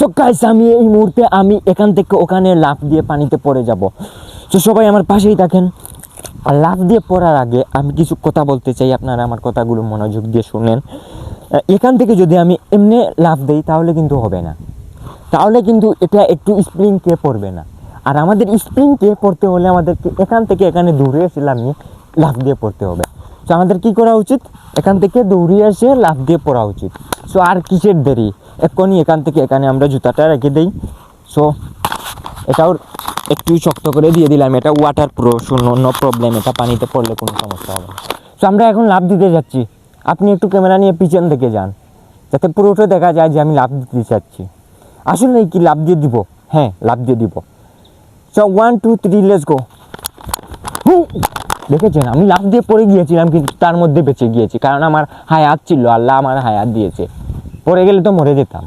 So guys আমি এই মুহূর্তে আমি এখান থেকে ওখানে লাফ দিয়ে পানিতে পড়ে যাব। তো সবাই আমার পাশেই থাকেন। আর লাফ দিয়ে পড়ার আগে আমি কিছু কথা বলতে চাই, আপনারা আমার কথাগুলো মনোযোগ দিয়ে শুনেন। এখান থেকে যদি আমি এমনি লাফ দিই তাহলে কিন্তু হবে না, তাহলে কিন্তু এটা একটু স্প্রিংকে পড়বে না। আর আমাদের স্প্রিংকে পড়তে হলে আমাদেরকে এখান থেকে এখানে দৌড়ে এসে লাফ দিয়ে পড়তে হবে। সো আমাদের কী করা উচিত, এখান থেকে দৌড়ে এসে লাফ দিয়ে পড়া উচিত। সো আর কিসের দেরি, এক্ষুনি এখান থেকে এখানে আমরা জুতাটা রেখে দিই। সো এটাও একটু শক্ত করে দিয়ে দিলাম, এটা ওয়াটার প্রুফ, নো প্রবলেম, এটা পানিতে পড়লে কোনো সমস্যা হবে না। সো আমরা এখন লাফ দিতে যাচ্ছি। আপনি একটু ক্যামেরা নিয়ে পিছন থেকে যান যাতে পুরোটা দেখা যায় যে আমি লাফ দিতে চাচ্ছি। আসলে কি লাফ দিয়ে দিব? হ্যাঁ, লাফ দিয়ে দিব। So 1 2 3 let's go. দেখেছেন আমি লাফ দিয়ে পড়ে গিয়েছিলাম কিন্তু তার মধ্যে বেঁচে গিয়েছি, কারণ আমার হায়াত ছিল, আল্লাহ আমার হায়াত দিয়েছে। পড়ে গেলে তো মরে যেতাম।